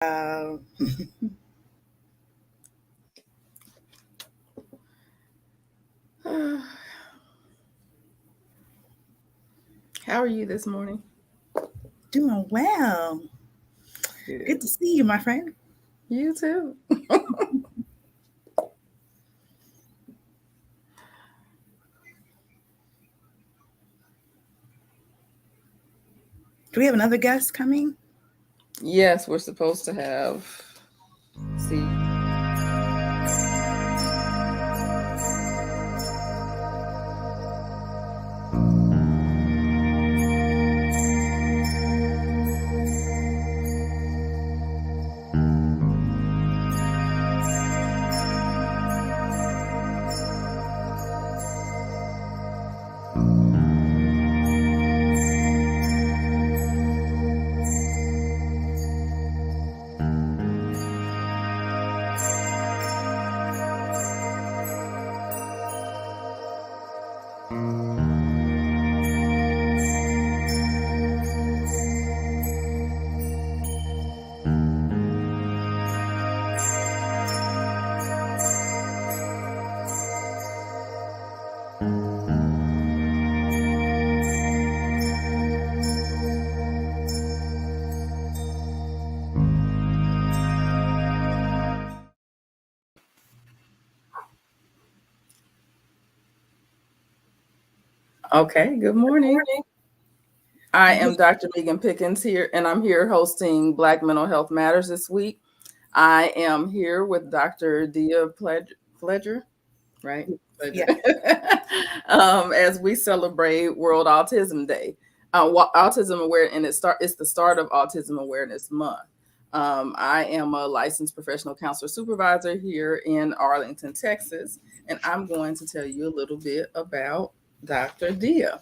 Uh, How are you this morning? Doing well. Good Good. to see you, my friend. You too. Do we have another guest coming? Yes, we're supposed to have. See. Okay, good morning. I am Dr. Megan Pickens here, and I'm here hosting Black Mental Health Matters this week. I am here with Dr. Dia Pledger, right? Yeah. Pledger. As we celebrate World Autism Day. Autism Aware, and it's the start of Autism Awareness Month. I am a licensed professional counselor supervisor here in Arlington, Texas, and I'm going to tell you a little bit about Dr. Dia.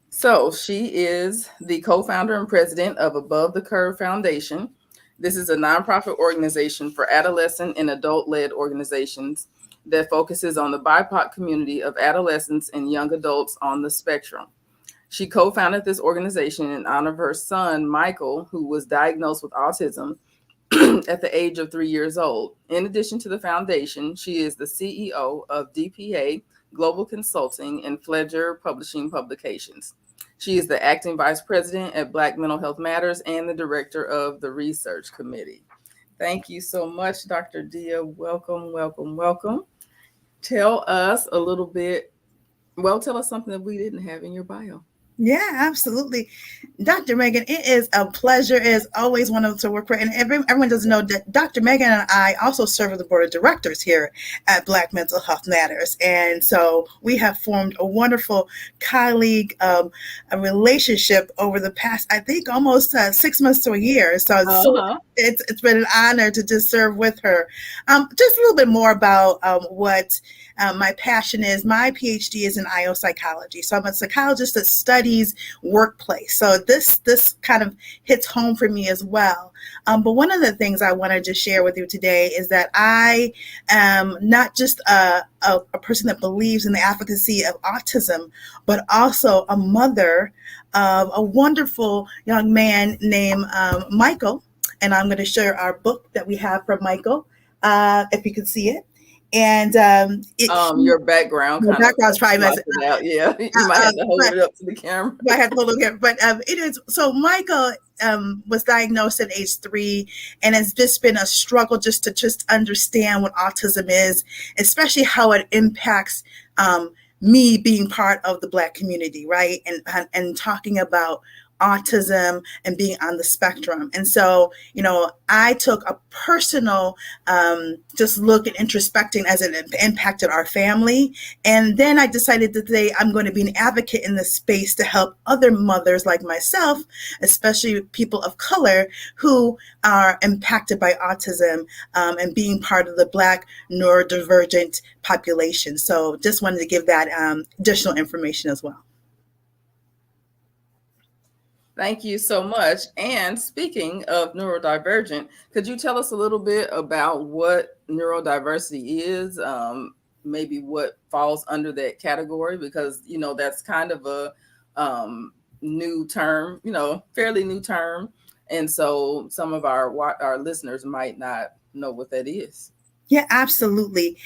So she is the co-founder and president of Above the Curve Foundation. This is a nonprofit organization for adolescent and adult-led organizations that focuses on the BIPOC community of adolescents and young adults on the spectrum. She co-founded this organization in honor of her son, Michael, who was diagnosed with autism at the age of 3 years old. In addition to the foundation, she is the CEO of DPA Global Consulting and Fledger Publishing Publications. She is the acting vice president at Black Mental Health Matters and the director of the research committee. Thank you so much, Dr. Dia. Welcome, welcome, welcome. Tell us a little bit. Well, tell us something that we didn't have in your bio. Yeah, absolutely. Dr. Megan, it is a pleasure. It is always wonderful to work for. And everyone doesn't know that Dr. Megan and I also serve on the board of directors here at Black Mental Health Matters. And so we have formed a wonderful colleague, a relationship over the past, I think, almost 6 months to a year. It's been an honor to just serve with her. Just a little bit more about what my passion is. My PhD is in IO psychology. So I'm a psychologist that studies workplace. So this kind of hits home for me as well. But one of the things I wanted to share with you today is that I am not just a person that believes in the advocacy of autism, but also a mother of a wonderful young man named Michael. And I'm going to share our book that we have from Michael, if you can see it. And Your background the kind of background's probably blocks messing it out. Yeah, you might have to hold it up to the camera. I had to hold it, but it is so. Michael was diagnosed at age 3, and it's just been a struggle just to understand what autism is, especially how it impacts me being part of the Black community, right? And talking about autism and being on the spectrum. And so, I took a personal just look at introspecting as it impacted our family. And then I decided that today I'm going to be an advocate in this space to help other mothers like myself, especially people of color who are impacted by autism, and being part of the Black neurodivergent population. So just wanted to give that additional information as well. Thank you so much. And speaking of neurodivergent, could you tell us a little bit about what neurodiversity is? Maybe what falls under that category, because that's kind of a new term, fairly new term. And so some of our listeners might not know what that is. Yeah, absolutely.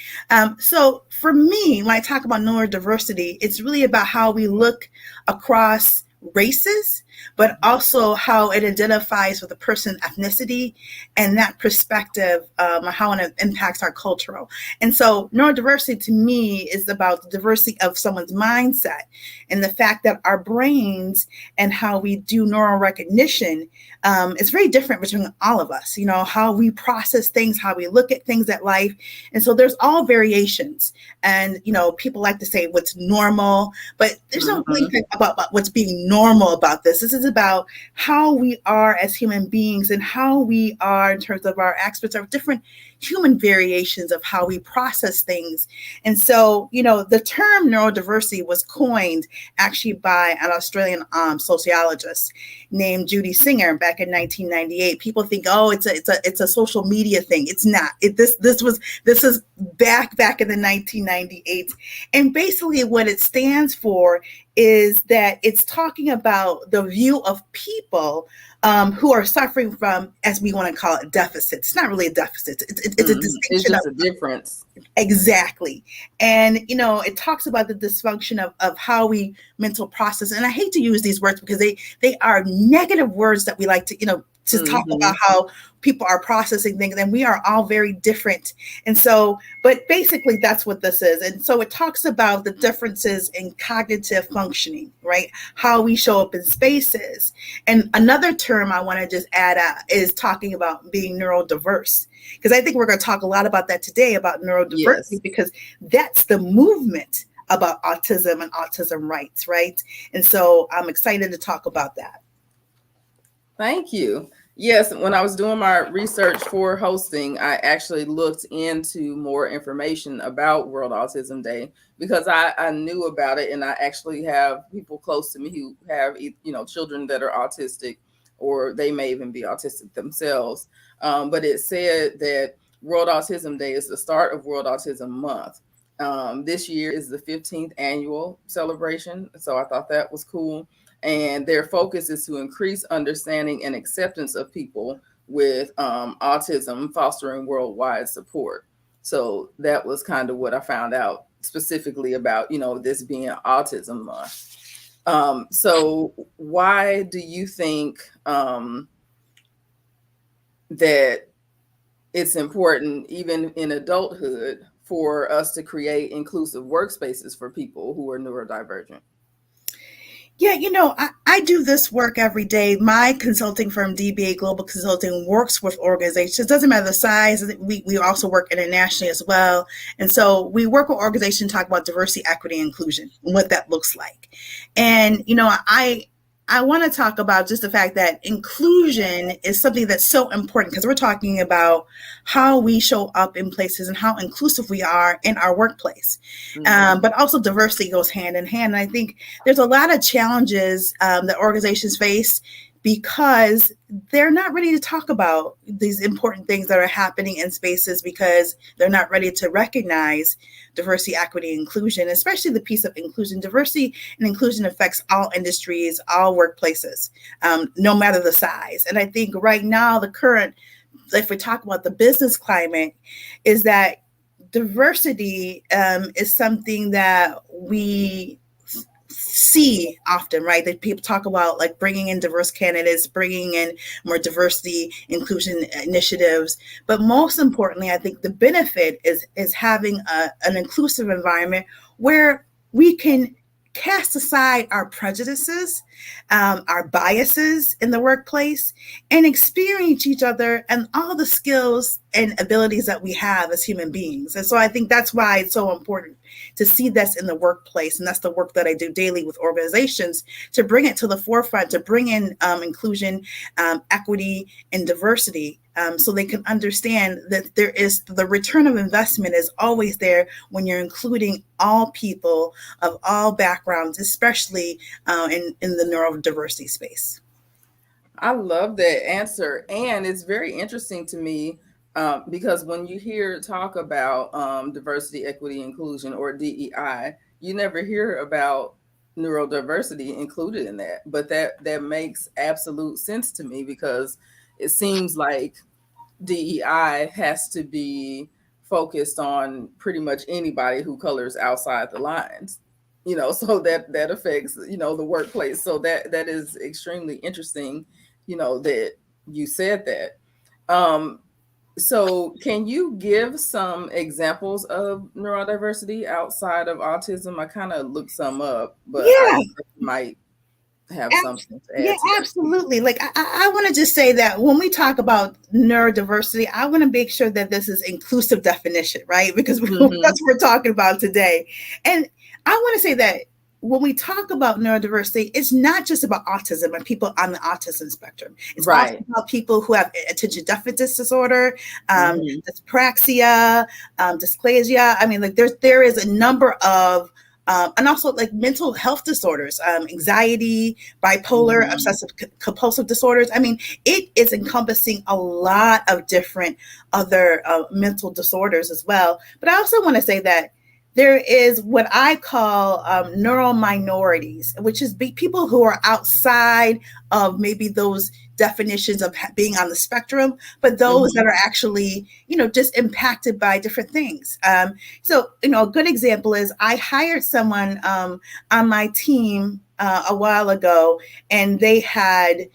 So for me, when I talk about neurodiversity, it's really about how we look across races, but also how it identifies with a person's ethnicity and that perspective, how it impacts our cultural. And so neurodiversity to me is about the diversity of someone's mindset and the fact that our brains and how we do neural recognition is very different between all of us. You know, how we process things, how we look at things at life. And so there's all variations. And, you know, people like to say what's normal, but there's no really thing about what's being normal about this. This is about how we are as human beings and how we are in terms of our aspects of different human variations of how we process things. And so, you know, the term neurodiversity was coined actually by an Australian sociologist named Judy Singer back in 1998. People think, oh, it's a social media thing. It's not. This is back in the 1998, and basically what it stands for is that it's talking about the view of people who are suffering from, as we want to call it, deficits. It's not really a deficit. It's a distinction. It's just a difference. Exactly. And, you know, it talks about the dysfunction of how we mental process. And I hate to use these words because they are negative words that we like to, you know, to talk about how people are processing things, and we are all very different. And so, but basically that's what this is. And so it talks about the differences in cognitive functioning, right? How we show up in spaces. And another term I want to just add is talking about being neurodiverse, because I think we're going to talk a lot about that today, about neurodiversity, because that's the movement about autism and autism rights, right? And so I'm excited to talk about that. Thank you. Yes, when I was doing my research for hosting, I actually looked into more information about World Autism Day because I knew about it, and I actually have people close to me who have, you know, children that are autistic, or they may even be autistic themselves. But it said that World Autism Day is the start of World Autism Month. This year is the 15th annual celebration, so I thought that was cool. And their focus is to increase understanding and acceptance of people with autism, fostering worldwide support. So that was kind of what I found out specifically about, you know, this being Autism Month. So why do you think that it's important, even in adulthood, for us to create inclusive workspaces for people who are neurodivergent? Yeah, you know, I do this work every day. My consulting firm, DBA Global Consulting, works with organizations. Doesn't matter the size. We also work internationally as well. And so we work with organizations, talk about diversity, equity, inclusion, and what that looks like. And, you know, I want to talk about just the fact that inclusion is something that's so important, because we're talking about how we show up in places and how inclusive we are in our workplace. But also diversity goes hand in hand. And I think there's a lot of challenges that organizations face because they're not ready to talk about these important things that are happening in spaces, because they're not ready to recognize diversity, equity, inclusion, especially the piece of inclusion. Diversity and inclusion affects all industries, all workplaces, no matter the size. And I think right now, the current, if we talk about the business climate, is that diversity is something that we see often, right? That people talk about, like bringing in diverse candidates, bringing in more diversity, inclusion initiatives. But most importantly, I think the benefit is having an inclusive environment where we can cast aside our prejudices, our biases in the workplace, and experience each other and all the skills and abilities that we have as human beings. And so I think that's why it's so important to see this in the workplace. And that's the work that I do daily with organizations, to bring it to the forefront, to bring in inclusion, equity, and diversity, so they can understand that there is the return of investment is always there when you're including all people of all backgrounds, especially in the neurodiversity space. I love that answer. And it's very interesting to me because when you hear talk about diversity, equity, inclusion, or DEI, you never hear about neurodiversity included in that. But that makes absolute sense to me, because it seems like DEI has to be focused on pretty much anybody who colors outside the lines, so that affects, the workplace. So that is extremely interesting, that you said that. So can you give some examples of neurodiversity outside of autism? I kind of looked some up, but I Yeah. think you might have something to Yeah, add to that. absolutely. Like I want to just say that when we talk about neurodiversity, I want to make sure that this is inclusive definition, right? Because that's what we're talking about today. And I want to say that when we talk about neurodiversity, it's not just about autism and people on the autism spectrum. It's also Right. about people who have attention deficit disorder, Mhm. dyspraxia, dysplasia. I mean, like there is a number of and also like mental health disorders, anxiety, bipolar, Mhm. obsessive compulsive disorders. I mean, it is encompassing a lot of different other mental disorders as well. But I also want to say that there is what I call neural minorities, which is people who are outside of maybe those definitions of being on the spectrum, but those that Mhm. are actually, just impacted by different things. So, a good example is I hired someone on my team a while ago, and they had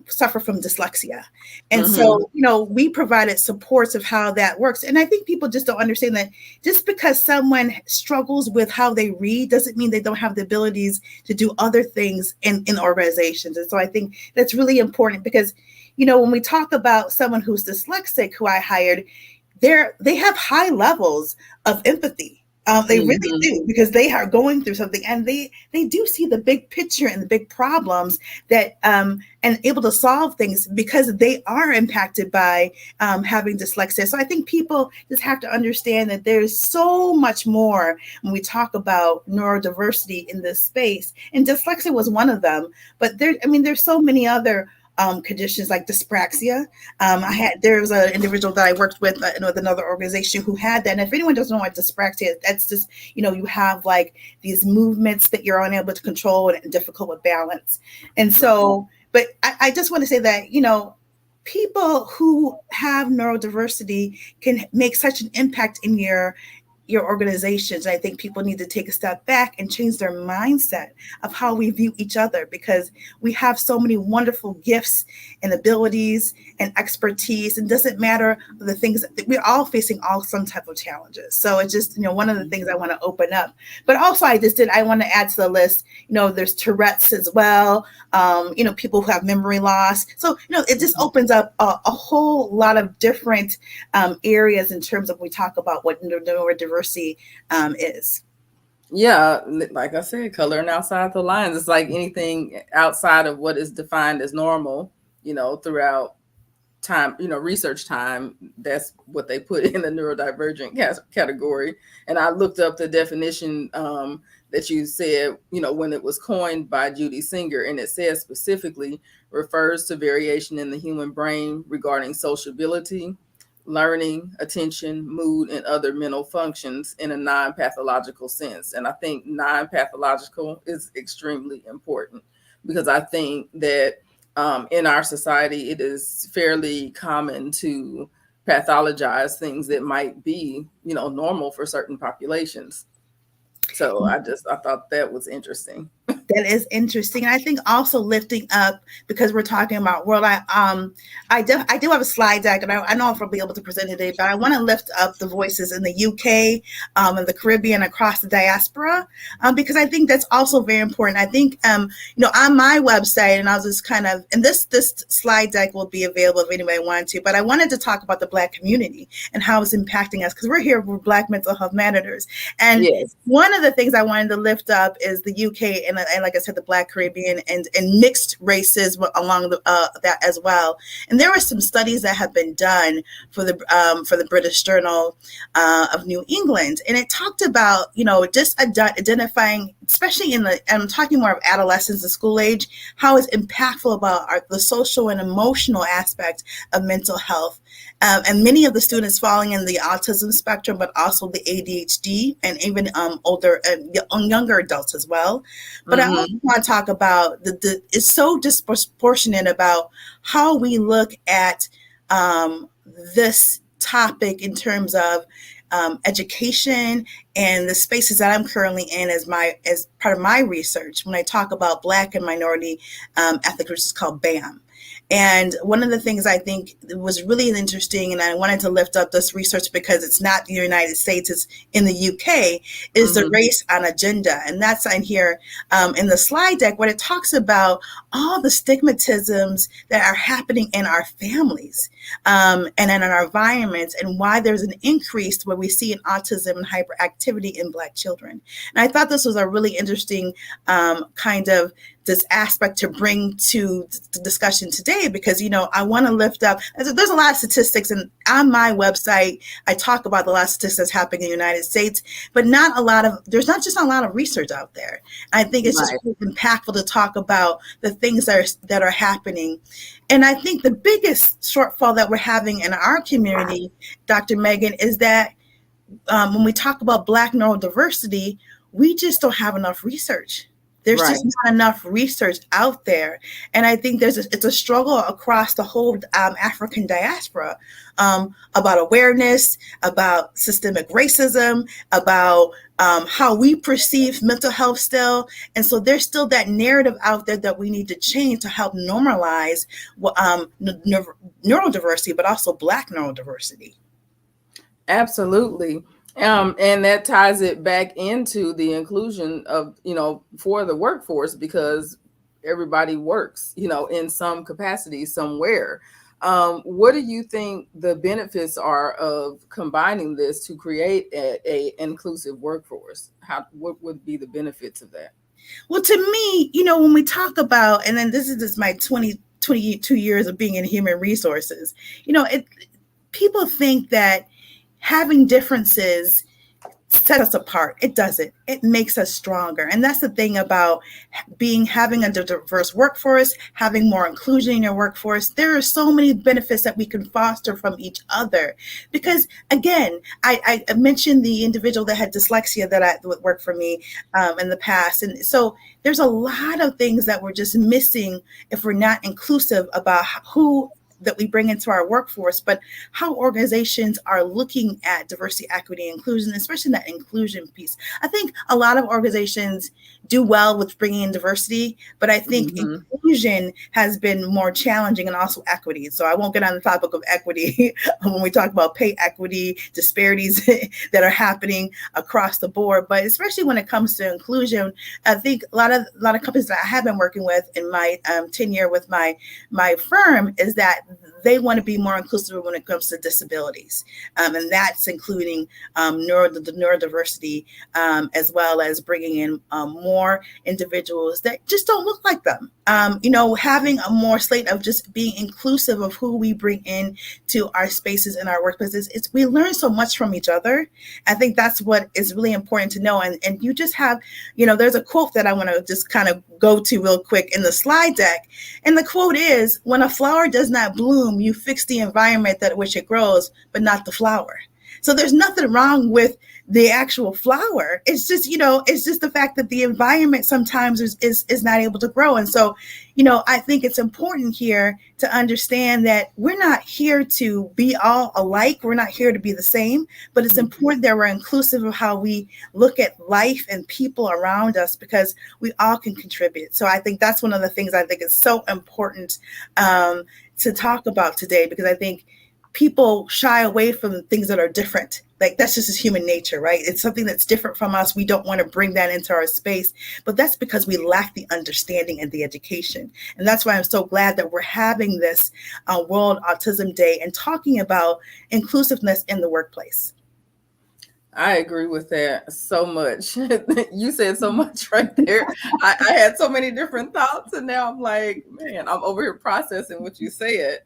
suffer from dyslexia. And Mhm. so, we provided supports of how that works. And I think people just don't understand that just because someone struggles with how they read doesn't mean they don't have the abilities to do other things in organizations. And so I think that's really important because, when we talk about someone who's dyslexic who I hired, they have high levels of empathy. They really Mhm. do, because they are going through something, and they do see the big picture and the big problems that and able to solve things because they are impacted by having dyslexia. So I think people just have to understand that there's so much more when we talk about neurodiversity in this space, and dyslexia was one of them. But there's so many other conditions like dyspraxia. There was an individual that I worked with another organization who had that. And if anyone doesn't know what dyspraxia is, that's just, you have like these movements that you're unable to control and difficult with balance. And so, but I just want to say that, people who have neurodiversity can make such an impact in your organizations. I think people need to take a step back and change their mindset of how we view each other, because we have so many wonderful gifts and abilities and expertise. And doesn't matter the things that we're all facing, all some type of challenges. So it's just, one of the things I want to open up. But also I want to add to the list, there's Tourette's as well. People who have memory loss. So, it just opens up a whole lot of different areas in terms of, we talk about what neurodiversity is. Yeah, like I said, coloring outside the lines. It's like anything outside of what is defined as normal, throughout time, research time. That's what they put in the neurodivergent category. And I looked up the definition that you said, when it was coined by Judy Singer, and it says specifically refers to variation in the human brain regarding sociability, learning, attention, mood, and other mental functions in a non-pathological sense. And I think non-pathological is extremely important, because I think that in our society, it is fairly common to pathologize things that might be, normal for certain populations. So I thought that was interesting. That is interesting. And I think also lifting up, because we're talking about world, I do have a slide deck, and I know if I'll be able to present it today, but I want to lift up the voices in the UK, and the Caribbean, across the diaspora, because I think that's also very important. I think, on my website, and I'll just kind of, and this slide deck will be available if anybody wanted to, but I wanted to talk about the Black community and how it's impacting us, because we're here for Black Mental Health Matters. And Yes. one of the things I wanted to lift up is the UK, and like I said, the Black Caribbean and mixed races along that as well. And there were some studies that have been done for the British Journal of New England, and it talked about, just identifying, especially I'm talking more of adolescents and school age, how it's impactful about the social and emotional aspect of mental health and many of the students falling in the autism spectrum, but also the ADHD and even older, younger adults as well. But I also Mm-hmm. want to talk about it's so disproportionate about how we look at um, this topic in terms of education and the spaces that I'm currently in as part of my research. When I talk about Black and minority ethnic groups, it's called BAM. And one of the things I think was really interesting, and I wanted to lift up this research because it's not the United States, it's in the UK, is the Mm-hmm. race on agenda. And that's on here in the slide deck when it talks about all the stigmatisms that are happening in our families and in our environments, and why there's an increase where we see an autism and hyperactivity in Black children. And I thought this was a really interesting kind of this aspect to bring to the discussion today, because I want to lift up, there's a lot of statistics, and on my website I talk about the lot of statistics happening in the United States, but there's not just a lot of research out there. I think it's just Right. really impactful to talk about the things that are happening. And I think the biggest shortfall that we're having in our community, Dr. Megan, is that when we talk about Black neurodiversity, we just don't have enough research. There's Right. just not enough research out there, and I think it's a struggle across the whole African diaspora about awareness, about systemic racism, about how we perceive mental health still, and so there's still that narrative out there that we need to change to help normalize neurodiversity, but also Black neurodiversity. Absolutely. And that ties it back into the inclusion of, for the workforce, because everybody works, in some capacity somewhere. What do you think the benefits are of combining this to create a inclusive workforce? What would be the benefits of that? Well, to me, when we talk about, and then this is just my 22 years of being in human resources, people think that having differences set us apart. It doesn't. It makes us stronger. And that's the thing about having a diverse workforce, having more inclusion in your workforce. There are so many benefits that we can foster from each other. Because again, I mentioned the individual that had dyslexia that would work for me in the past. And so there's a lot of things that we're just missing if we're not inclusive about who that we bring into our workforce, but how organizations are looking at diversity, equity, and inclusion, especially that inclusion piece. I think a lot of organizations do well with bringing in diversity, but I think Mm-hmm. inclusion has been more challenging, and also equity. So I won't get on the topic of equity when we talk about pay equity, disparities that are happening across the board, but especially when it comes to inclusion, I think a lot of companies that I have been working with in my tenure with my firm is that they want to be more inclusive when it comes to disabilities. And that's including the neurodiversity, as well as bringing in more individuals that just don't look like them. Having a more slate of just being inclusive of who we bring in to our spaces and our workplaces. We learn so much from each other. I think that's what is really important to know. And you just have, there's a quote that I want to just kind of go to real quick in the slide deck. And the quote is, when a flower does not bloom, you fix the environment that which it grows, but not the flower. So there's nothing wrong with the actual flower. It's just, it's just the fact that the environment sometimes is not able to grow. And so, I think it's important here to understand that we're not here to be all alike. We're not here to be the same, but it's important that we're inclusive of how we look at life and people around us, because we all can contribute. So I think that's one of the things I think is so important to talk about today, because I think people shy away from things that are different. Like, that's just human nature, right? It's something that's different from us. We don't want to bring that into our space, but that's because we lack the understanding and the education. And that's why I'm so glad that we're having this World Autism Day and talking about inclusiveness in the workplace. I agree with that so much. You said so much right there. I had so many different thoughts, and now I'm like, man, I'm over here processing what you said.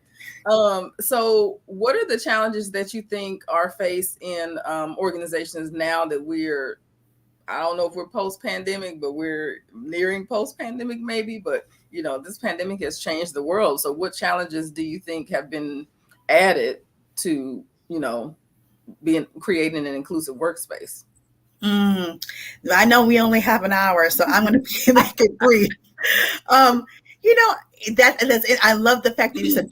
So what are the challenges that you think are faced in organizations now that I don't know if we're post-pandemic, but we're nearing post-pandemic maybe, but this pandemic has changed the world. So what challenges do you think have been added to, being creating an inclusive workspace. I know we only have an hour, so I'm going to make it brief. Um, you know, that's it. I love the fact that you said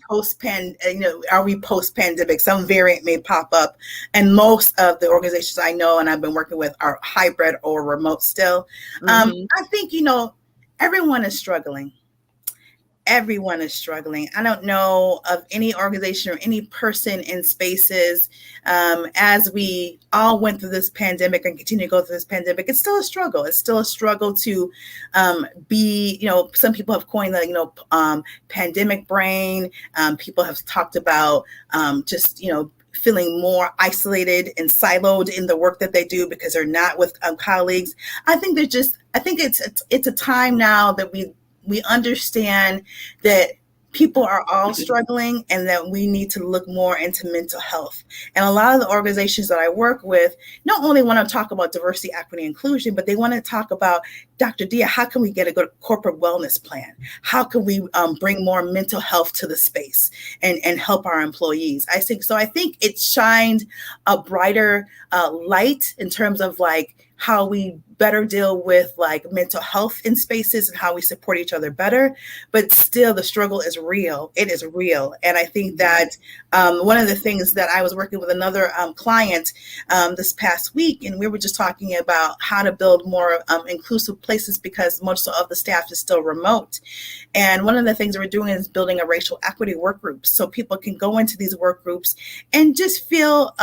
are we post pandemic? Some variant may pop up, and most of the organizations I know and I've been working with are hybrid or remote still. Mm-hmm. I think everyone is struggling. Everyone is struggling. I don't know of any organization or any person in spaces, as we all went through this pandemic and continue to go through this pandemic. It's still a struggle. It's still a struggle to some people have coined the pandemic brain. People have talked about just feeling more isolated and siloed in the work that they do because they're not with colleagues. I think it's a time now that we understand that people are all struggling and that we need to look more into mental health. And a lot of the organizations that I work with not only want to talk about diversity, equity, inclusion, but they want to talk about, Dr. Dia, how can we get a good corporate wellness plan? How can we bring more mental health to the space and help our employees? I think it shined a brighter light in terms of how we better deal with mental health in spaces and how we support each other better. But still, the struggle is real. It is real. And I think that one of the things that I was working with another client this past week, and we were just talking about how to build more inclusive places because most of the staff is still remote. And one of the things we're doing is building a racial equity work group so people can go into these work groups and just feel,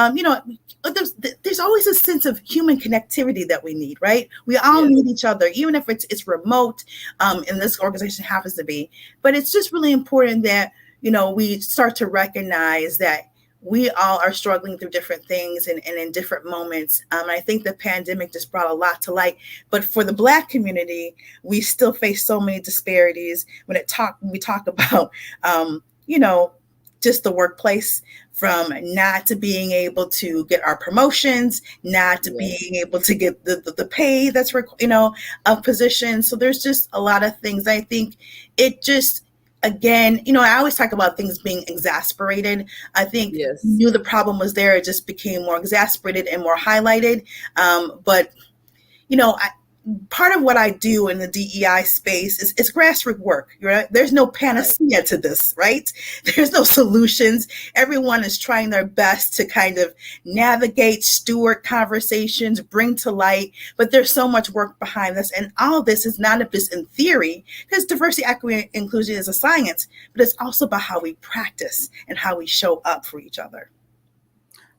there's always a sense of human connectivity that we need, right? We all need each other, even if it's remote, and this organization happens to be. But it's just really important that, we start to recognize that we all are struggling through different things and in different moments. I think the pandemic just brought a lot to light. But for the Black community, we still face so many disparities when we talk about, just the workplace, from not to being able to get our promotions, not to being able to get the pay that's, of positions. So there's just a lot of things. I think it just, again, I always talk about things being exasperated. I think we knew the problem was there. It just became more exasperated and more highlighted. But part of what I do in the DEI space is grassroots work. Right? There's no panacea to this, right? There's no solutions. Everyone is trying their best to kind of navigate, steward conversations, bring to light, but there's so much work behind this. And all of this is not just in theory, because diversity, equity, and inclusion is a science, but it's also about how we practice and how we show up for each other.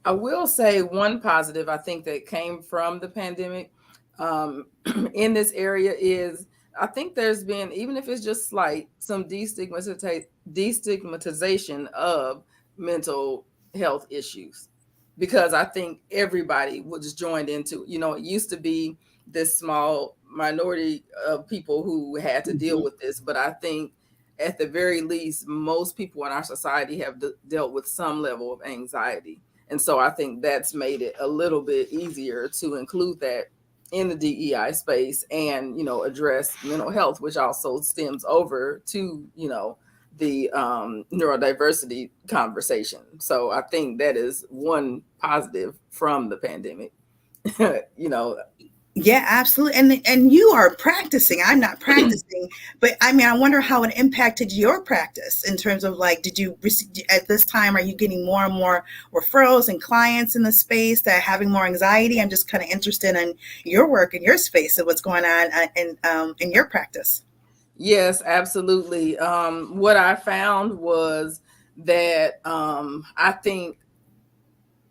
I will say one positive I think that came from the pandemic in this area is I think there's been, even if it's just slight, some destigmatization of mental health issues, because I think everybody was joined into, it used to be this small minority of people who had to deal with this, but I think at the very least, most people in our society have dealt with some level of anxiety. And so I think that's made it a little bit easier to include that in the DEI space and, address mental health, which also stems over to, the neurodiversity conversation. So I think that is one positive from the pandemic. Yeah, absolutely. And you are practicing. I'm not practicing, but I wonder how it impacted your practice in terms of did you at this time, are you getting more and more referrals and clients in the space that are having more anxiety? I'm just kind of interested in your work and your space and what's going on in your practice. Yes, absolutely. What I found was that I think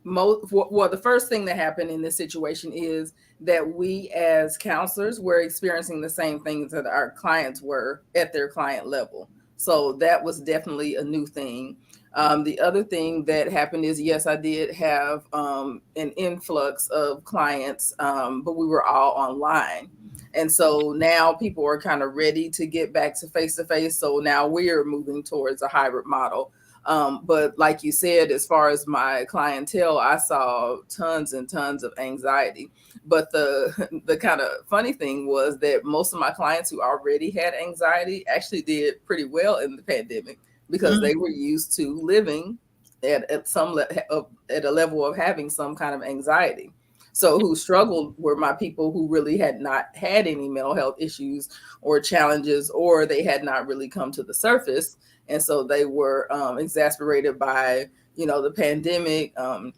the first thing that happened in this situation is that we as counselors were experiencing the same things that our clients were at their client level. So that was definitely a new thing. The other thing that happened is, yes, I did have an influx of clients, but we were all online. And so now people are kind of ready to get back to face-to-face. So now we're moving towards a hybrid model. But like you said, as far as my clientele, I saw tons and tons of anxiety. But the kind of funny thing was that most of my clients who already had anxiety actually did pretty well in the pandemic because they were used to living at a level of having some kind of anxiety. So who struggled were my people who really had not had any mental health issues or challenges, or they had not really come to the surface. And so they were exasperated by, the pandemic. A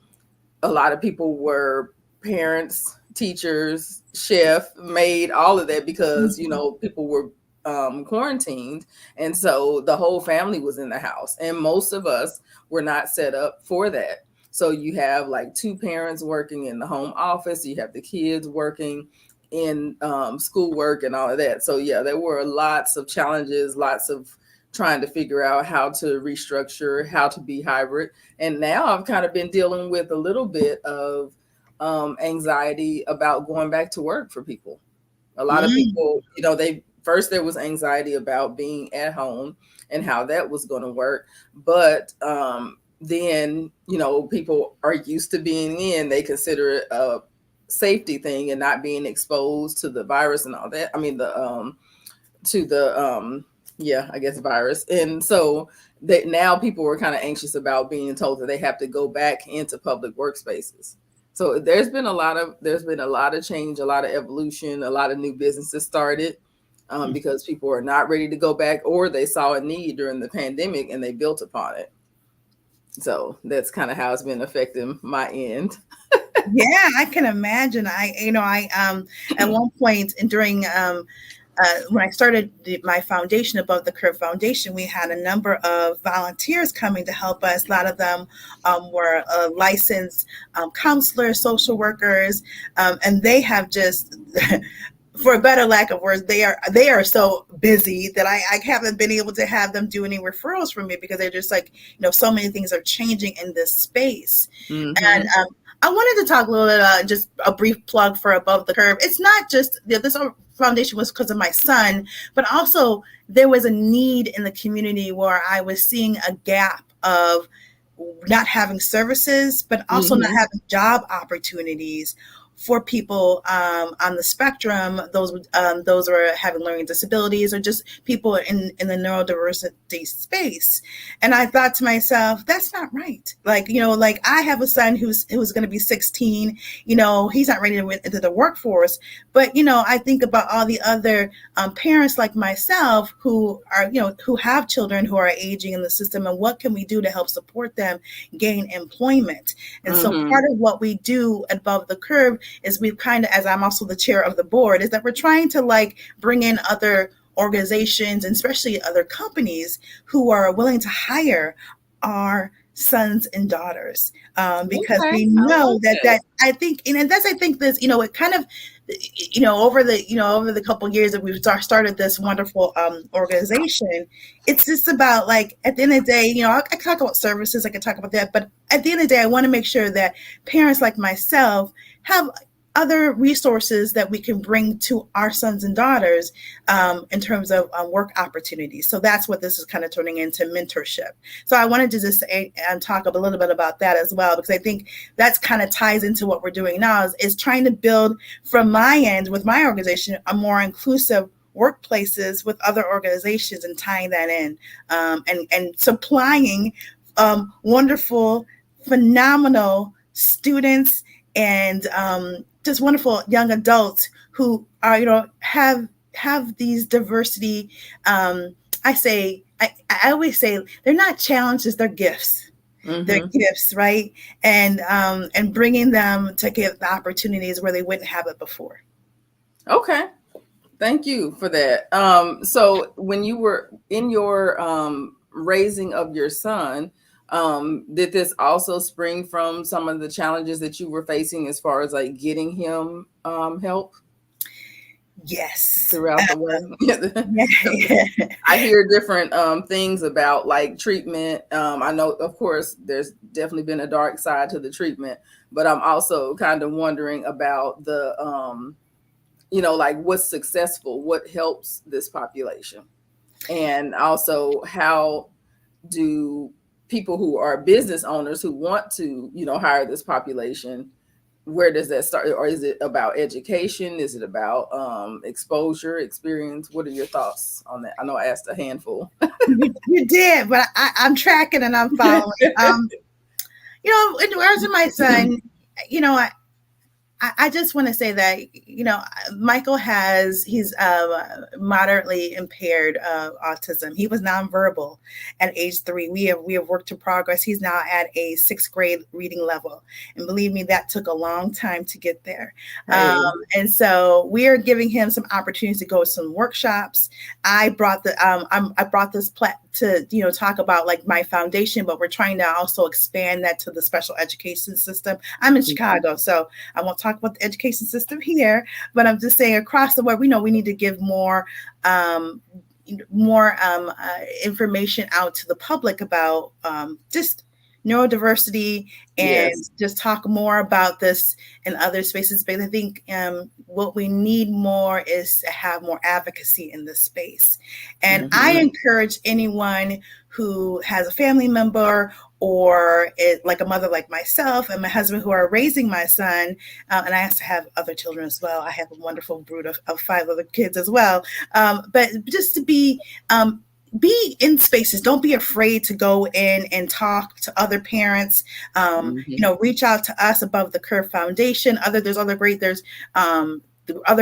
lot of people were parents, teachers, chef, maid, all of that, because people were quarantined, and so the whole family was in the house, and most of us were not set up for that. So you have like two parents working in the home office, you have the kids working in schoolwork and all of that. So yeah, there were lots of challenges, lots of trying to figure out how to restructure, how to be hybrid. And now I've kind of been dealing with a little bit of anxiety about going back to work for people. A lot of people, there was anxiety about being at home and how that was going to work. But then, people are used to being in, they consider it a safety thing and not being exposed to the virus and all that. I mean, to the I guess virus. And so that now people were kind of anxious about being told that they have to go back into public workspaces. So there's been a lot of change, a lot of evolution, a lot of new businesses started because people are not ready to go back, or they saw a need during the pandemic and they built upon it. So that's kind of how it's been affecting my end. Yeah, I can imagine. I at one point during when I started my foundation, Above the Curve Foundation, we had a number of volunteers coming to help us. A lot of them were licensed counselors, social workers, and they have just, for a better lack of words, they are so busy that I haven't been able to have them do any referrals for me, because they're just like, so many things are changing in this space. Mm-hmm. And I wanted to talk a little bit, just a brief plug for Above the Curve. It's not just this foundation was because of my son, but also there was a need in the community where I was seeing a gap of not having services, but also not having job opportunities for people on the spectrum, those who are having learning disabilities, or just people in the neurodiversity space. And I thought to myself, that's not right. Like I have a son who's going to be 16. He's not ready to enter the workforce. But I think about all the other parents like myself who are who have children who are aging in the system, and what can we do to help support them gain employment? And so part of what we do at Above the Curve is we've kind of, as I'm also the chair of the board, is that we're trying to bring in other organizations, and especially other companies who are willing to hire our sons and daughters, because we know that I think, and that's, I think this, it kind of, over the couple of years that we've started this wonderful organization, it's just about, at the end of the day, I can talk about services, I can talk about that, but at the end of the day, I want to make sure that parents like myself have other resources that we can bring to our sons and daughters in terms of work opportunities. So that's what this is kind of turning into, mentorship. So I wanted to just say and talk a little bit about that as well, because I think that's kind of ties into what we're doing now, is trying to build from my end with my organization a more inclusive workplaces with other organizations, and tying that in and supplying wonderful, phenomenal students and just wonderful young adults who are, have these diversity. I always say they're not challenges, they're gifts. They're gifts, right? And bringing them to get the opportunities where they wouldn't have it before. Okay. Thank you for that. So when you were in your raising of your son, did this also spring from some of the challenges that you were facing as far as getting him help? Yes. Throughout the way. I hear different things about treatment. I know, of course, there's definitely been a dark side to the treatment, but I'm also kind of wondering about the what's successful, what helps this population, and also how do people who are business owners who want to, hire this population, where does that start? Or is it about education? Is it about exposure, experience? What are your thoughts on that? I know I asked a handful. You did, but I'm tracking and I'm following. In regards to my son, you know, I just want to say that, Michael he's moderately impaired autism. He was nonverbal at age 3. We have worked to progress. He's now at a 6th grade reading level, and believe me, that took a long time to get there. Hey. And so we are giving him some opportunities to go to some workshops. I brought this to talk about like my foundation, but we're trying to also expand that to the special education system. I'm in Chicago, so I won't talk about the education system here, but I'm just saying across the board, we know we need to give more information out to the public about just neurodiversity, and Yes. just talk more about this in other spaces. But I think what we need more is to have more advocacy in this space. And I encourage anyone who has a family member or like a mother like myself and my husband who are raising my son, and I also have other children as well. I have a wonderful brood of 5 other kids as well. But just to be in spaces. Don't be afraid to go in and talk to other parents. Reach out to us above the Curve Foundation. There's other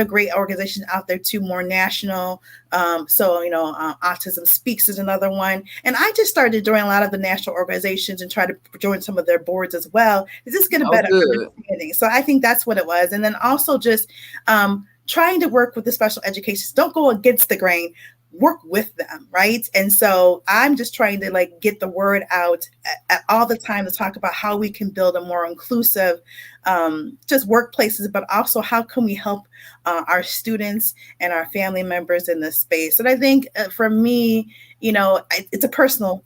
great organizations out there too, more national. Autism Speaks is another one. And I just started joining a lot of the national organizations and try to join some of their boards as well. To just get a better understanding. So I think that's what it was. And then also just trying to work with the special education. Don't go against the grain. Work with them, right? And so I'm just trying to like get the word out at all the time to talk about how we can build a more inclusive just workplaces, but also how can we help our students and our family members in this space. And I think for me, it's a personal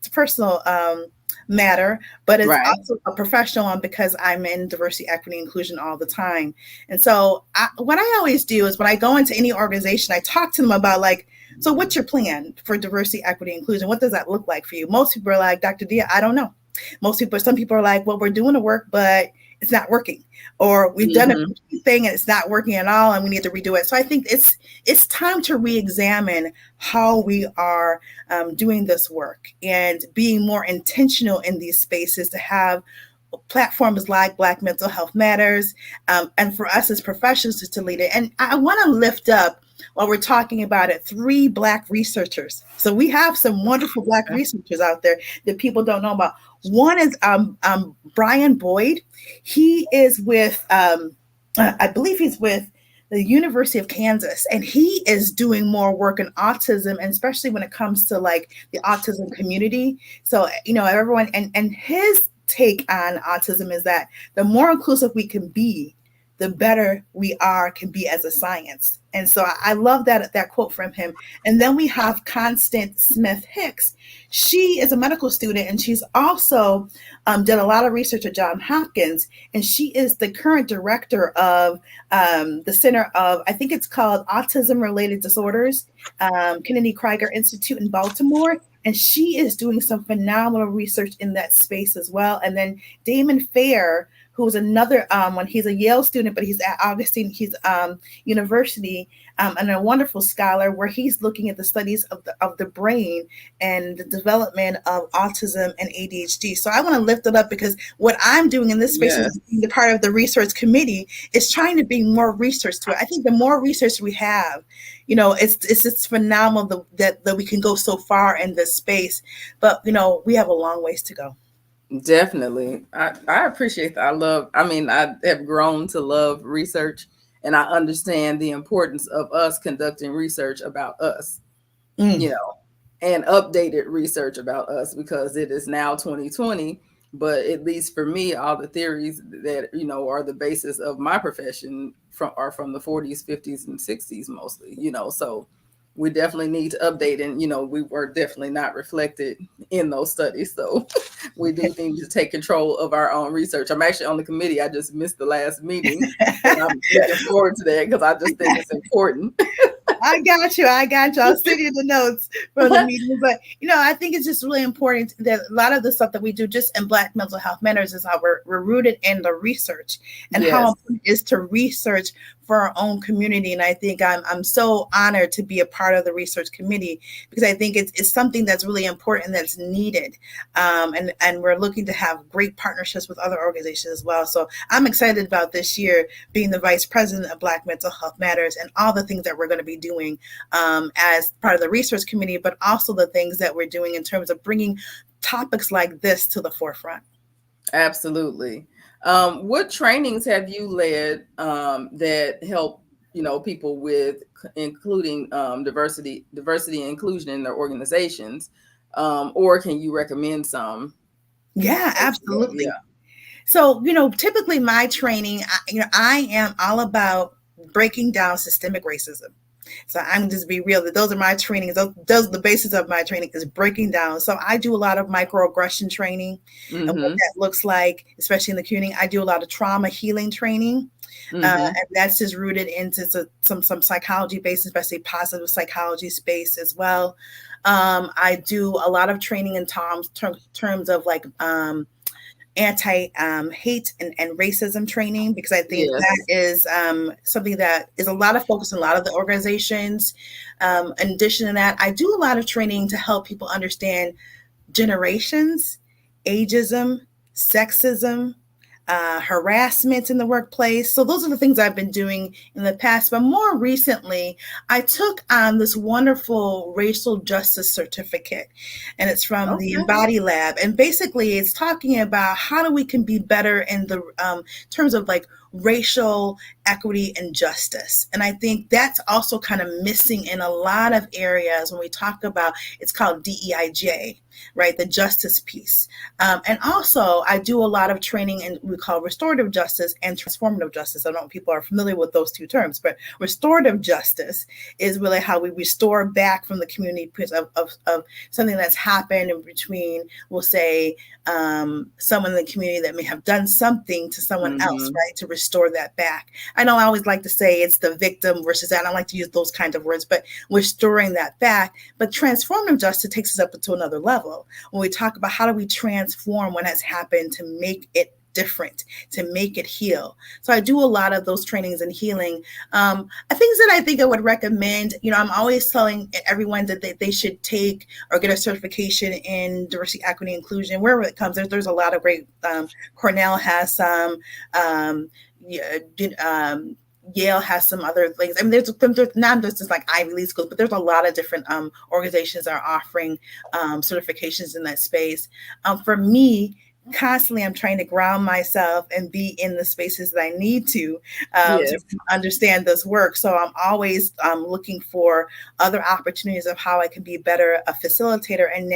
matter, but it's also a professional one because I'm in diversity, equity, inclusion all the time. And so what I always do is when I go into any organization, I talk to them about like, so what's your plan for diversity, equity, inclusion? What does that look like for you? Most people are like, Dr. Dia, I don't know. Some people are like, well, we're doing the work, but it's not working. Or we've done a thing and it's not working at all and we need to redo it. So I think it's time to re-examine how we are doing this work and being more intentional in these spaces to have platforms like Black Mental Health Matters, and for us as professionals to lead it. And I want to lift up, while we're talking about it, 3 Black researchers. So we have some wonderful Black researchers out there that people don't know about. One is Brian Boyd. He is with, I believe he's with the University of Kansas, and he is doing more work in autism, and especially when it comes to like the autism community. So, everyone, and his take on autism is that the more inclusive we can be, the better we can be as a science. And so I love that quote from him. And then we have Constance Smith Hicks. She is a medical student, and she's also done a lot of research at Johns Hopkins. And she is the current director of the Center of, I think it's called Autism Related Disorders, Kennedy Krieger Institute in Baltimore. And she is doing some phenomenal research in that space as well. And then Damon Fair, who's another one. He's a Yale student, but he's at Augustine University, and a wonderful scholar where he's looking at the studies of the brain and the development of autism and ADHD. So I want to lift it up because what I'm doing in this space, is being the part of the research committee, is trying to bring more research to it. I think the more research we have, it's just phenomenal that we can go so far in this space. But we have a long ways to go. Definitely. I appreciate that. I have grown to love research, and I understand the importance of us conducting research about us, and updated research about us, because it is now 2020. But at least for me, all the theories that, are the basis of my profession are from the 40s, 50s, and 60s mostly, so we definitely need to update, and we were definitely not reflected in those studies. So we do need to take control of our own research. I'm actually on the committee. I just missed the last meeting, and I'm looking forward to that because I just think it's important. I got you. I got you. I'll send you the notes from the meeting. But, I think it's just really important that a lot of the stuff that we do just in Black Mental Health Matters is how we're rooted in the research and how Yes, important it is to research for our own community. And I think I'm so honored to be a part of the research committee because I think it's something that's really important and that's needed. And we're looking to have great partnerships with other organizations as well. So I'm excited about this year being the vice president of Black Mental Health Matters and all the things that we're going to be doing as part of the research committee, but also the things that we're doing in terms of bringing topics like this to the forefront. absolutely. What trainings have you led that help people with including diversity and inclusion in their organizations, or can you recommend some Yeah, as well? absolutely. Yeah. So, typically my training, I am all about breaking down systemic racism. So I'm just be real that those are my trainings. Those are the basis of my training is breaking down. So I do a lot of microaggression training and what Mm-hmm. that looks like, especially in the community. I do a lot of trauma healing training. Mm-hmm. And that's just rooted into some psychology based, especially positive psychology space as well. I do a lot of training in terms of like anti hate and racism training because I think that Yes. is something that is a lot of focus in a lot of the organizations. In addition to that, I do a lot of training to help people understand generations, ageism, sexism, harassment in the workplace. So those are the things I've been doing in the past. But more recently, I took on this wonderful racial justice certificate, and it's from the Okay. Embody Lab. And basically, it's talking about how do we can be better in the terms of like racial equity and justice. And I think that's also kind of missing in a lot of areas when we talk about it's called DEIJ, right? The justice piece. And also, I do a lot of training in we call restorative justice and transformative justice. I don't know if people are familiar with those two terms, but restorative justice is really how we restore back from the community of something that's happened in between, we'll say, someone in the community that may have done something to someone else, Mm-hmm. right? To restore that back. I know I always like to say it's the victim versus that. I don't like to use those kinds of words, but restoring that back. But transformative justice takes us up to another level when we talk about how do we transform what has happened to make it different, to make it heal. So I do a lot of those trainings and healing. Things that I think I would recommend, I'm always telling everyone that they should take or get a certification in diversity, equity, inclusion, wherever it comes. There's a lot of great, Cornell has some, yeah, Yale has some other things. I mean, there's not just like Ivy League schools, but there's a lot of different organizations that are offering certifications in that space. For me, constantly I'm trying to ground myself and be in the spaces that I need to Yes. understand this work. So I'm always looking for other opportunities of how I can be better a facilitator and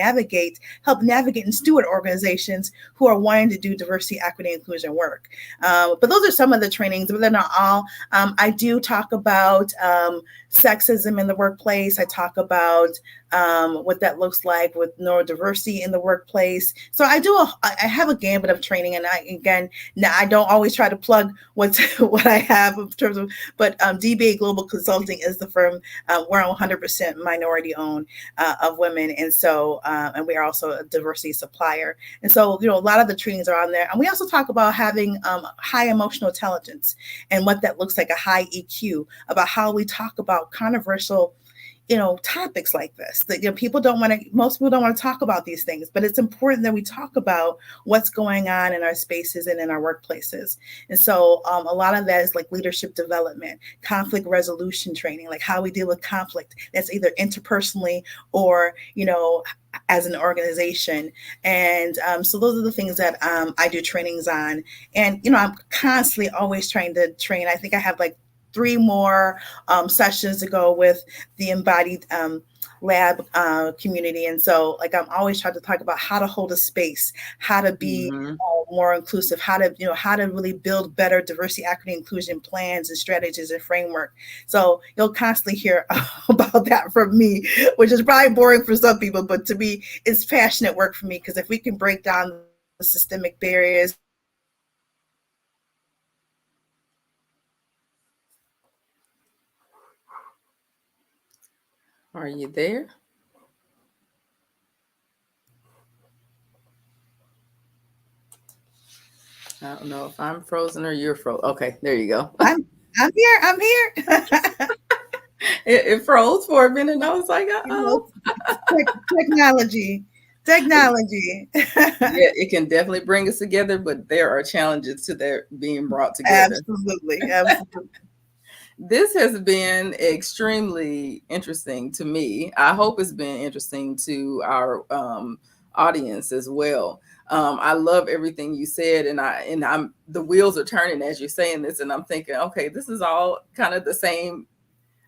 help navigate and steward organizations who are wanting to do diversity, equity, inclusion work. But those are some of the trainings, but they're not all. I do talk about sexism in the workplace. I talk about what that looks like with neurodiversity in the workplace. So I have a gambit of training, and now I don't always try to plug what I have in terms of, but DBA Global Consulting is the firm. We're 100% minority owned of women, and so and we are also a diversity supplier. And so a lot of the trainings are on there, and we also talk about having high emotional intelligence and what that looks like, a high EQ, about how we talk about controversial topics like this that most people don't want to talk about these things, but it's important that we talk about what's going on in our spaces and in our workplaces. And so a lot of that is like leadership development, conflict resolution training, like how we deal with conflict that's either interpersonally or as an organization. And so those are the things that I do trainings on. And I'm constantly always trying to train. I think I have like 3 more sessions to go with the embodied lab community. And so like I'm always trying to talk about how to hold a space, how to be Mm-hmm. more inclusive, how to really build better diversity, equity, inclusion plans and strategies and framework. So you'll constantly hear about that from me, which is probably boring for some people, but to me it's passionate work for me, because if we can break down the systemic barriers Are you there? I don't know if I'm frozen or you're frozen. Okay, there you go. I'm I'm here. I'm here. It froze for a minute and I was like, You know, uh-oh. technology, technology. Yeah, it can definitely bring us together, but there are challenges to their being brought together. Absolutely, absolutely. This has been extremely interesting to me. I hope it's been interesting to our audience as well. I love everything you said, and I'm the wheels are turning as you're saying this, and I'm thinking, okay, this is all kind of the same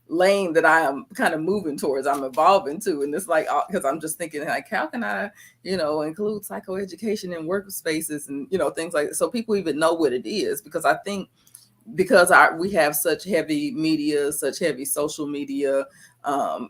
lane that I am kind of moving towards. I'm evolving to, and it's like because I'm just thinking like, how can I, include psychoeducation in workspaces and things like that, so people even know what it is, because I think because we have such heavy media, such heavy social media,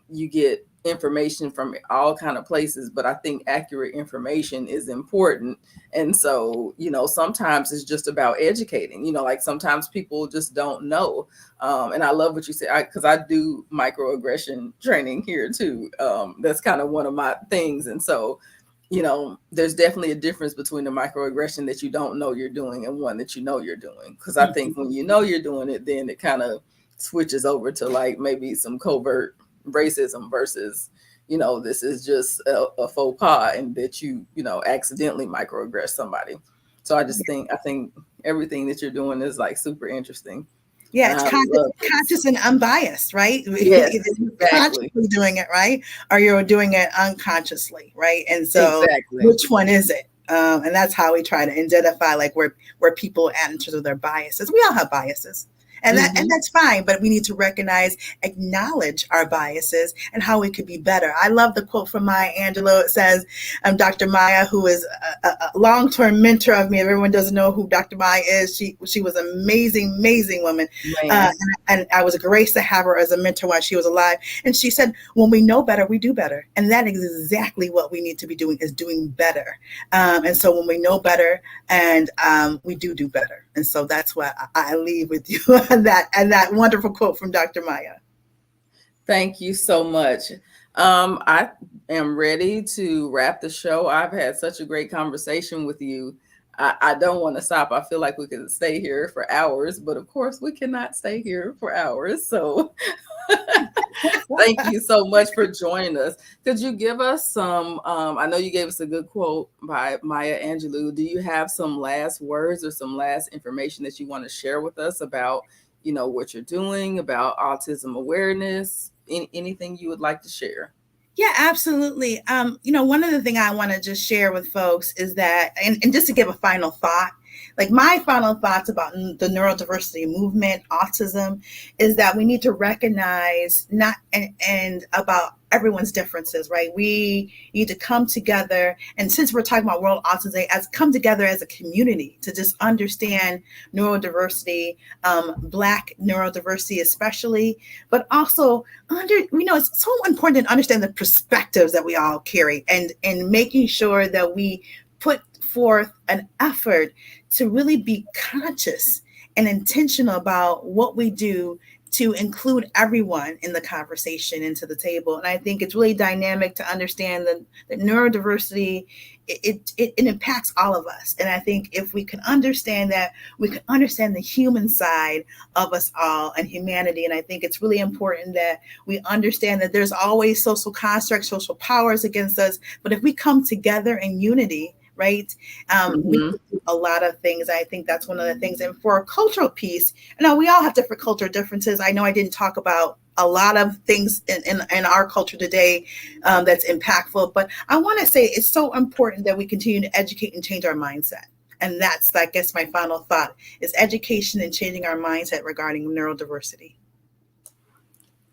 you get information from all kind of places, but I think accurate information is important. And so, sometimes it's just about educating, like sometimes people just don't know. And I love what you said, because I do microaggression training here too. That's kind of one of my things. And so, there's definitely a difference between the microaggression that you don't know you're doing and one that you know you're doing. Because I think when you know you're doing it, then it kind of switches over to like maybe some covert racism versus, this is just a faux pas and that accidentally microaggress somebody. So I think everything that you're doing is like super interesting. Yeah, And it's I love this. conscious and unbiased, right? Yes, Either you're exactly. consciously doing it, right, or you're doing it unconsciously, right? And so, Exactly. which one is it? And that's how we try to identify, like where people are at in terms of their biases. We all have biases, and Mm-hmm. that's fine. But we need to recognize, acknowledge our biases, and how we could be better. I love the quote from Maya Angelou. It says, Dr. Maya, who is a long-term mentor of me. If everyone doesn't know who Dr. Maya is, she was an amazing, amazing woman. Man. And I was graced to have her as a mentor while she was alive. And she said, when we know better, we do better. And that is exactly what we need to be doing, is doing better. And so when we know better, and we do better. And so that's what I leave with you on that wonderful quote from Dr. Maya. Thank you so much. I am ready to wrap the show. I've had such a great conversation with you. I don't want to stop. I feel like we could stay here for hours, but of course, we cannot stay here for hours. So, thank you so much for joining us. Could you give us some? I know you gave us a good quote by Maya Angelou. Do you have some last words or some last information that you want to share with us about, what you're doing, about autism awareness, anything you would like to share? Yeah, absolutely. One of the things I want to just share with folks is that, and just to give a final thought, like my final thoughts about the neurodiversity movement, autism, is that we need to recognize not and about everyone's differences, right? We need to come together, and since we're talking about World Autism Day, as come together as a community to just understand neurodiversity, Black neurodiversity especially, but also it's so important to understand the perspectives that we all carry, and making sure that we put forth an effort to really be conscious and intentional about what we do to include everyone in the conversation into the table. And I think it's really dynamic to understand that neurodiversity, it impacts all of us. And I think if we can understand that, we can understand the human side of us all and humanity. And I think it's really important that we understand that there's always social constructs, social powers against us. But if we come together in unity, right, we Mm-hmm. can do a lot of things. I think that's one of the things. And for a cultural piece, we all have different cultural differences. I know I didn't talk about a lot of things in our culture today that's impactful, but I want to say it's so important that we continue to educate and change our mindset. And that's, I guess, my final thought is education and changing our mindset regarding neurodiversity.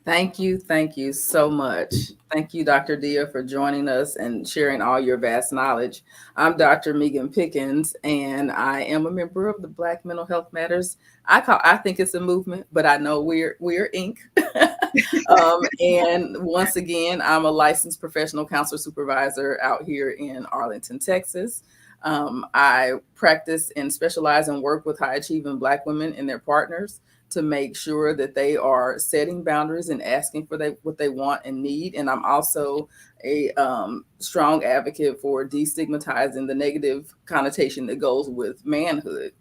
Thank you. Thank you so much. Thank you, Dr. Dia, for joining us and sharing all your vast knowledge. I'm Dr. Megan Pickens, and I am a member of the Black Mental Health Matters. I think it's a movement, but I know we're Inc. And once again, I'm a licensed professional counselor supervisor out here in Arlington, Texas. I practice and specialize and work with high achieving Black women and their partners to make sure that they are setting boundaries and asking for what they want and need. And I'm also a strong advocate for destigmatizing the negative connotation that goes with manhood.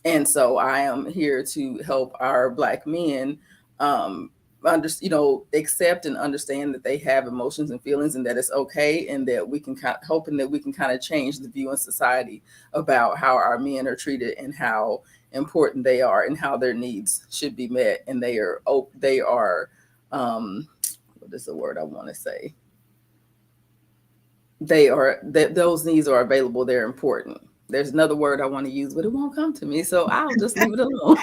And so I am here to help our Black men accept and understand that they have emotions and feelings, and that it's okay, and that we can hoping that we can kind of change the view in society about how our men are treated and how important they are and how their needs should be met. And they are what is the word I want to say? Those needs are available. They're important. There's another word I want to use, but it won't come to me, so I'll just leave it alone.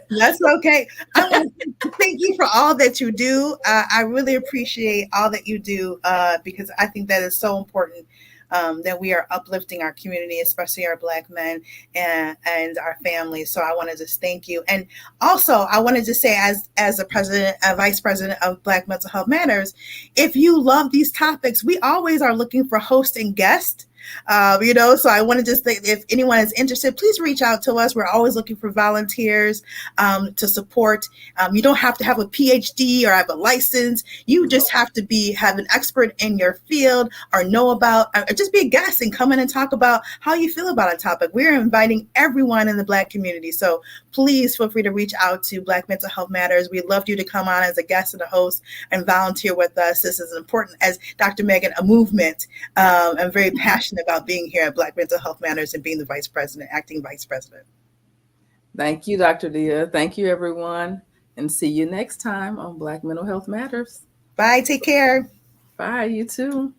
That's okay. I want to thank you for all that you do. I really appreciate all that you do because I think that is so important. That we are uplifting our community, especially our Black men and our families. So I want to just thank you. And also, I wanted to say, as a president, a vice president of Black Mental Health Matters, if you love these topics, we always are looking for host and guest. So I want to just think, if anyone is interested, please reach out to us. We're always looking for volunteers to support. You don't have to have a PhD or have a license. You just have to have an expert in your field or know about, or just be a guest and come in and talk about how you feel about a topic. We're inviting everyone in the Black community. So please feel free to reach out to Black Mental Health Matters. We'd love you to come on as a guest and a host and volunteer with us. This is important, as Dr. Megan, a movement. I'm very passionate about being here at Black Mental Health Matters and being the vice president, acting vice president. Thank you, Dr. Dia. Thank you, everyone. And see you next time on Black Mental Health Matters. Bye. Take care. Bye. You too.